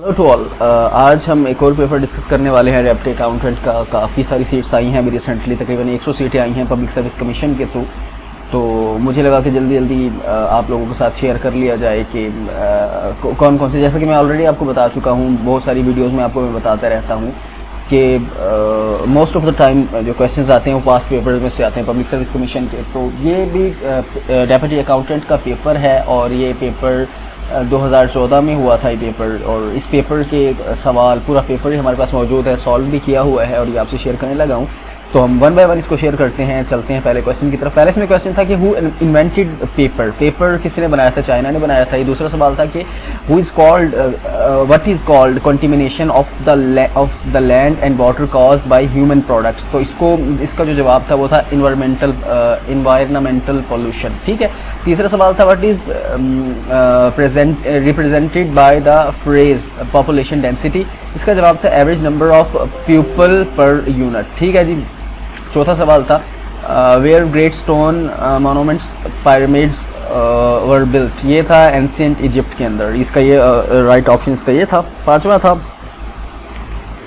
Hello to all. आज हम एक और पेपर डिस्कस करने वाले हैं डेप्टी अकाउंटेंट का। काफ़ी सारी सीट्स आई हैं अभी रिसेंटली, तकरीबन 100 सीटें आई हैं पब्लिक सर्विस कमीशन के थ्रू। तो मुझे लगा कि जल्दी जल्दी आप लोगों के साथ शेयर कर लिया जाए कि कौन कौन से, जैसे कि मैं ऑलरेडी आपको बता चुका हूँ, बहुत सारी वीडियोस में आपको मैं बताता रहता हूँ कि मोस्ट ऑफ द टाइम जो क्वेश्चंस आते हैं वो पास्ट पेपर्स में से आते हैं पब्लिक सर्विस कमीशन के। तो ये भी डेप्टी अकाउंटेंट का पेपर है और ये पेपर 2014 में हुआ था ये पेपर, और इस पेपर के सवाल पूरा पेपर ही हमारे पास मौजूद है, सॉल्व भी किया हुआ है और ये आपसे शेयर करने लगा हूँ। तो हम वन बाय वन इसको शेयर करते हैं, चलते हैं पहले क्वेश्चन की तरफ। पहले इसमें क्वेश्चन था कि हु इन्वेंटेड पेपर, पेपर किसने बनाया था? चाइना ने बनाया था। ये दूसरा सवाल था कि who is called what is called contamination of the land and water caused by human products. तो इसका जो जवाब था वो था इन्वायरमेंटल पोल्यूशन। ठीक है। तीसरा सवाल था what is represented by the phrase population density. इसका जवाब था average number of people per unit. ठीक है जी। चौथा सवाल था where great stone monuments pyramids were built. ये था एंशिएंट इजिप्ट के अंदर। इसका ये राइट ऑप्शन इसका ये था। पांचवा था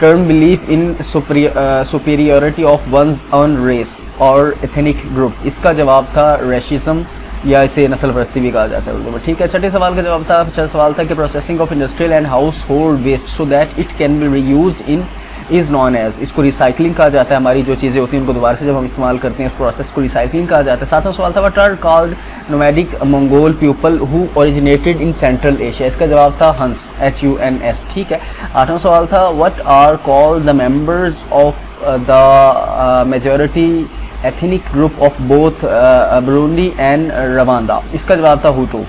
term belief in superiority of one's own race और एथनिक ग्रुप। इसका जवाब था रेशिज्म, या इसे नस्ल परस्ती भी कहा जाता है उर्दू में। ठीक है। छठे सवाल का जवाब था, छठा सवाल था कि processing of industrial and household waste so that it can be reused in is known as. इसको रिसाइकलिंग कहा जाता है। हमारी जो चीज़ें होती हैं उनको दोबारा से जब हम इस्तेमाल करते हैं उस प्रोसेस को रिसाइकलिंग कहा जाता है। सातवां सवाल था what are called nomadic Mongol people who originated in central Asia. इसका जवाब था हंस, HUNS। ठीक है। आठवां सवाल था what are called the members of the majority ethnic group of both Burundi and Rwanda. इसका जवाब था हुटू,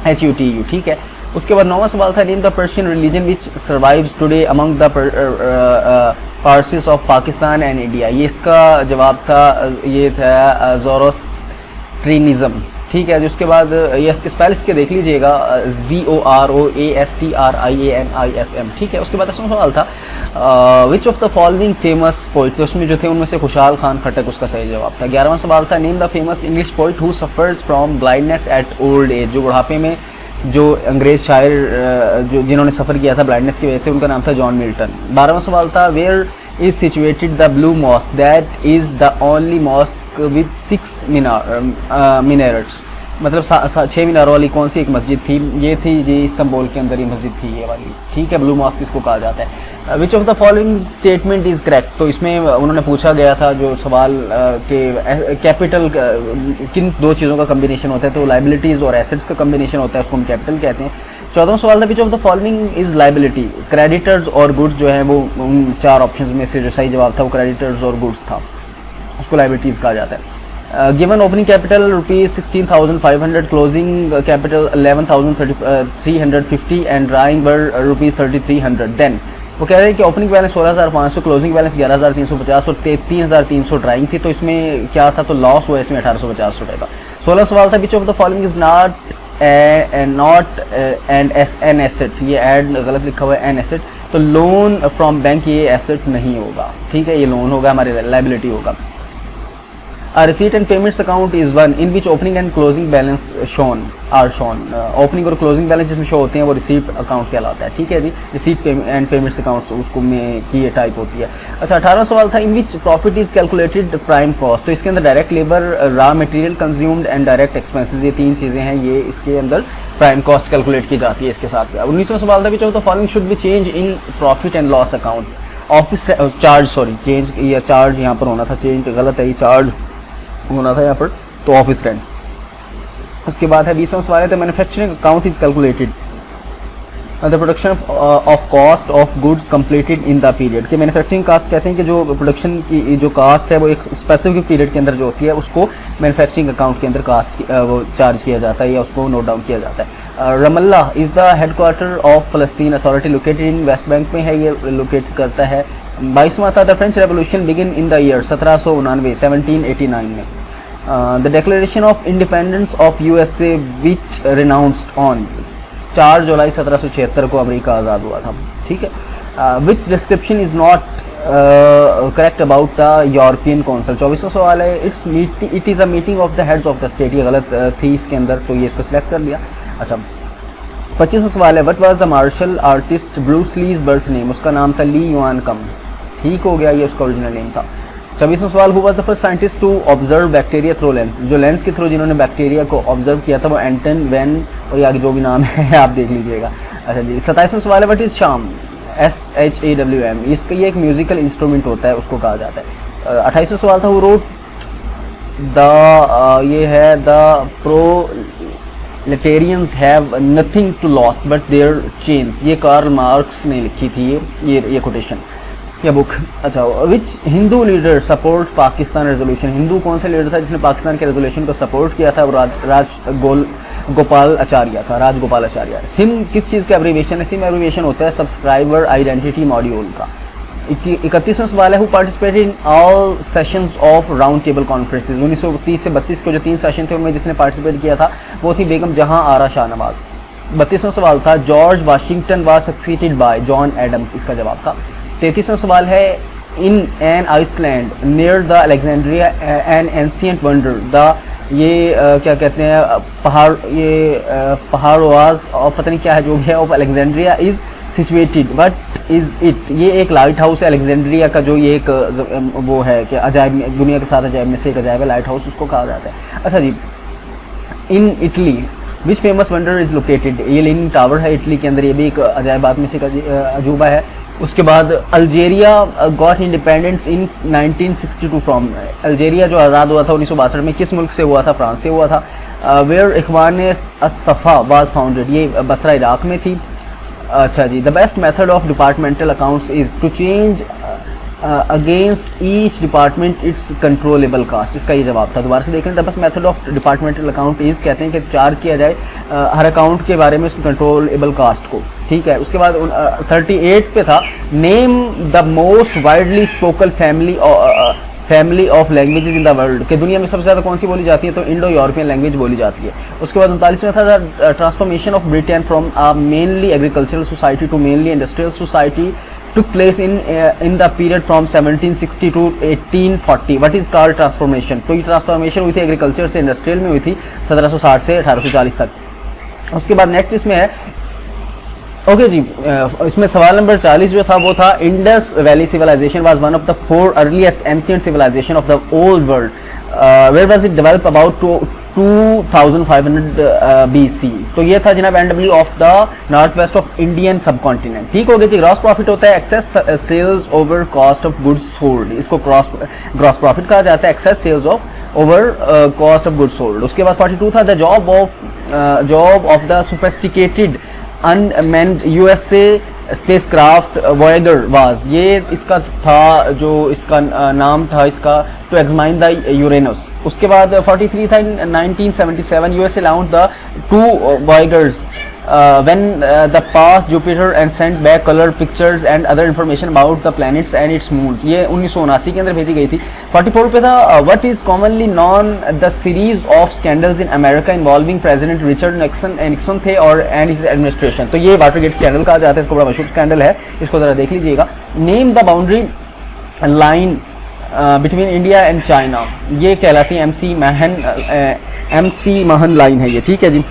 HUTU। ठीक है। उसके बाद नौवां सवाल था name the Persian religion which survives today among the Parsis of Pakistan and India. ये इसका जवाब था, ये था ज़ोरोस्ट्रिनिज़म। ठीक है। उसके बाद ये इसके स्पेल इसके देख लीजिएगा, ZOROASTRIANISM। ठीक है। उसके बाद इसमें सवाल था which of the following famous poet. तो उसमें जो थे उनमें से खुशहाल खान खट्टक उसका सही जवाब था। 11वां सवाल था name the famous English poet who suffers from blindness at old age. जो बुढ़ापे में जो अंग्रेज़ शायर जिन्होंने सफ़र किया था ब्लाइंडनेस की वजह से, उनका नाम था जॉन मिल्टन। 12वां सवाल था where is situated the blue mosque that is the only mosque with 6 minarets. मतलब 6 मीनारों वाली कौन सी एक मस्जिद थी? ये थी जी इस्तांबुल के अंदर ये मस्जिद थी, ये वाली। ठीक है। ब्लू मॉस्क इसको कहा जाता है। Which of the following statement is correct. तो इसमें उन्होंने पूछा गया था जो सवाल के कैपिटल किन दो चीज़ों का कम्बिनेशन होता है, तो लाइबिलिटीज़ और एसेट्स का कम्बिनेशन होता है, उसको हम कैपिटल कहते हैं। 14वां सवाल था which of the following is liability. Creditors और गुड्स जो है वो उन 4 ऑप्शन में से जो सही जवाब था वो क्रेडिटर्स और गुड्स था, उसको लाइबिलिटीज़ कहा जाता है। Given opening capital ₹16,500, closing capital 11,350 and drawing were ₹3,300। Then वो कह रहे हैं कि ओपनिंग बैलेंस 16,500, क्लोजिंग बैलेंस 11,350 और 3,300 ड्राइंग थी। तो इसमें क्या था? तो लॉस हुआ इसमें 1,850 रुपये का। 16 सवाल था which of the following is not an asset. ये एड गलत लिखा हुआ है, एन एसेट। तो लोन फ्रॉम बैंक ये एसेट नहीं होगा। ठीक है। ये लोन होगा, हमारे लाइबिलिटी होगा। A receipt and payments account is one in which opening and closing balance are shown. Opening और closing balance जिसमें शो होते हैं वो receipt account कहलाता है। ठीक है जी। receipt and payments accounts उसको में की ये टाइप होती है। अच्छा। 18वां सवाल था in which profit is calculated prime cost। तो इसके अंदर direct labour, raw material consumed and direct expenses, ये 3 चीज़ें हैं, ये इसके अंदर प्राइम कॉस्ट कैलकुलेट की जाती है इसके साथ। 19वां सवाल था which of the following should be change in profit and loss account. Office charge, sorry change, या चार्ज यहाँ पर होना था, चेंज गलत है, ये चार्ज होना था यहाँ पर, तो ऑफिस रेंट। उसके बाद है 20वां सवाल है the manufacturing account is calculated the production of cost of goods completed in the period. कि मैन्युफैक्चरिंग कास्ट कहते हैं कि जो प्रोडक्शन की जो कास्ट है वो एक स्पेसिफिक पीरियड के अंदर जो होती है उसको मैन्युफैक्चरिंग अकाउंट के अंदर कास्ट वो चार्ज किया जाता है या उसको नोट डाउन किया जाता है। Ramallah is the headquarter of फलस्तीन authority, located in West Bank में है, ये लोकेट करता है। 22वां था the French revolution begin in the year 1789 में। The declaration of independence of USA which renounced on 4 जुलाई 1776 को अमेरिका आज़ाद हुआ था। ठीक है। Which description is not correct about the European council. 24वां सवाल है it is a meeting of the heads of the state. ये गलत थी इसके अंदर, तो ये इसको सिलेक्ट कर लिया। अच्छा। 25वां सवाल है, what was the martial artist Bruce Lee's birth name, उसका नाम था ली युआन कम, ठीक हो गया, ये उसका ओरिजिनल नेम था। 26वां सवाल, who was the first scientist to observe bacteria through lens, जो लेंस के थ्रू जिन्होंने बैक्टीरिया को ऑब्जर्व किया था वो एंटन वेन, और ये आगे जो भी नाम है आप देख लीजिएगा। अच्छा जी, 27वां सवाल है, व्हाट इज शाम, SHAWM, इसका ये एक म्यूजिकल इंस्ट्रूमेंट होता है, उसको कहा जाता है। 28वां सवाल था, हु रोट द, ये है the proletarians have nothing to lost but their chains, ये कार्ल मार्क्स ने लिखी थी ये कोटेशन या बुक। अच्छा, which Hindu leader support Pakistan resolution, Hindu कौन सा लीडर था जिसने पाकिस्तान के रेजोल्यूशन को सपोर्ट किया था, वो गोपाल आचार्य था, राजगोपाल आचार्य। सिम किस चीज़ का एब्रीविएशन है, सिम एब्रीविएशन होता है सब्सक्राइबर आइडेंटिटी मॉड्यूल का। 31वां सवाल है, who participated in all sessions of round table conferences, 1930 से 32 के जो 3 सेशन थे उनमें जिसने पार्टिसिपेट किया था वो थी बेगम जहां आरा शाहनवाज। 32वां सवाल था, George Washington was succeeded by John Adams, इसका जवाब था। 33वां सवाल है, in an island near the Alexandria an ancient wonder, the ये क्या कहते हैं पहाड़ वाज और पता नहीं क्या है जो भी है, of Alexandria is situated, what is it, ये एक लाइट हाउस है अलेक्जेंड्रिया का, जो ये एक वो है कि अजायब, दुनिया के 7 अजायब में से एक अजायब है, लाइट हाउस उसको कहा जाता है। अच्छा जी, in Italy which famous wonder is located, ये लीनिंग टावर है इटली के अंदर, ये भी एक अजायबात में से एक अजूबा है। उसके बाद Algeria got independence in 1962 from, Algeria जो आज़ाद हुआ था 1962 में किस मुल्क से हुआ था, फ्रांस से हुआ था। वेयर इखवान सफ़ा वाज फाउंडेड, ये बसरा इराक़ में थी। अच्छा जी, the best method of departmental accounts is to change against each department its controllable cost, इसका ये जवाब था। दोबारा से देख लें, the best method of departmental account is, कहते हैं कि चार्ज किया जाए हर अकाउंट के बारे में उसकी कंट्रोलेबल कास्ट को, ठीक है। उसके बाद 38 पे था, name the most widely spoken family of languages in the world, कि दुनिया में सबसे ज़्यादा कौन सी बोली जाती है, तो इंडो यूरोपियन लैंग्वेज बोली जाती है। उसके बाद 39 में था, the transformation of Britain from a mainly agricultural society to mainly industrial society took place in the period from 1760 to 1840, what is called transformation, तो ये ट्रांसफॉर्मेशन हुई थी एग्रीकल्चर से इंडस्ट्रियल में हुई थी 1760 से 1840 तक। उसके बाद नेक्स्ट इसमें है, ओके जी, इसमें सवाल नंबर 40 जो था वो था, Indus valley civilization was one of the 4 earliest ancient civilization of the old world, where was it develop about 2500 BC, तो ये था जनाब NW of the north west of Indian subcontinent, ठीक हो गया जी। ग्रॉस प्रॉफिट होता है excess sales over cost of goods sold, इसको ग्रॉस प्रॉफिट कहा जाता है, excess sales of over cost of goods sold. उसके बाद 42 था, the job of the sophisticated unmanned USA spacecraft Voyager was, ये इसका था, जो इसका नाम था इसका, टू एग्जामिन द यूरेनस। उसके बाद 43 था, 1977 USA launch the 2 वॉयगर्स when the past Jupiter and sent back color pictures and other information about the planets and its moons, ये 1979 के अंदर भेजी गई थी। 44 पे था, what is commonly known the series of scandals in America involving President Richard Nixon थे और and his administration, तो ये वाटरगेट स्कैंडल कहा जाता है, इसको बड़ा मशहूर स्कैंडल है, इसको ज़रा देख लीजिएगा। Name the boundary line between India and China, ये कहलाती है MC महन लाइन है ये, ठीक है जी।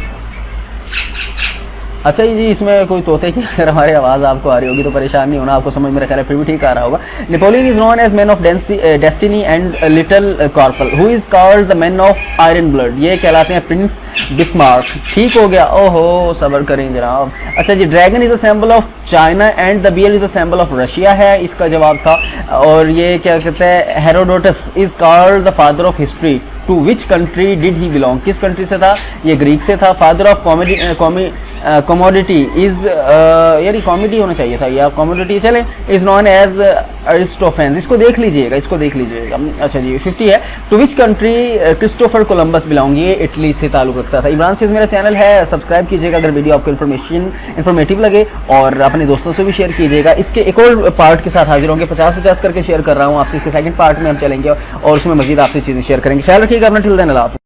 अच्छा जी, इसमें कोई तोते की अगर हमारी आवाज़ आपको आ रही होगी तो परेशान नहीं होना, आपको समझ मेरा ख्याल है फिर भी ठीक आ रहा होगा। Napoleon is known as man of destiny and little corporal, who is called the man of iron blood, ये कहलाते हैं प्रिंस बिस्मार्क, ठीक हो गया। ओहो, सब्र करें जनाब। अच्छा जी, dragon is the symbol of China and the bear is the symbol of Russia है, इसका जवाब था। और ये क्या कहते हैं, Herodotus is called the father of history, to which country did he belong, किस कंट्री से था, ये ग्रीक से था। फादर ऑफ कमोडिटी इज, यार कॉमेडी होना चाहिए था या कमोडिटी, चले, इज नॉन एज अरिस्टोफेंस, इसको देख लीजिएगा, इसको देख लीजिएगा। अच्छा जी, 50 है, to which country Christopher Columbus belong, ये इटली से ताल्लुक रखता था। इमरान से मेरा चैनल है, सब्सक्राइब कीजिएगा अगर वीडियो आपको इन्फॉर्मेटिव लगे, और अपने दोस्तों से भी शेयर कीजिएगा। इसके एक और पार्ट के साथ हाजिर होंगे, 50-50 करके शेयर कर रहा हूँ आपसे, इसके सेकंड पार्ट में हम चलेंगे और उसमें मजीद आपसे चीज़ें शेयर करेंगे। ख्याल रखिएगा अपना, टिल देन अल्लाह हाफ़िज़।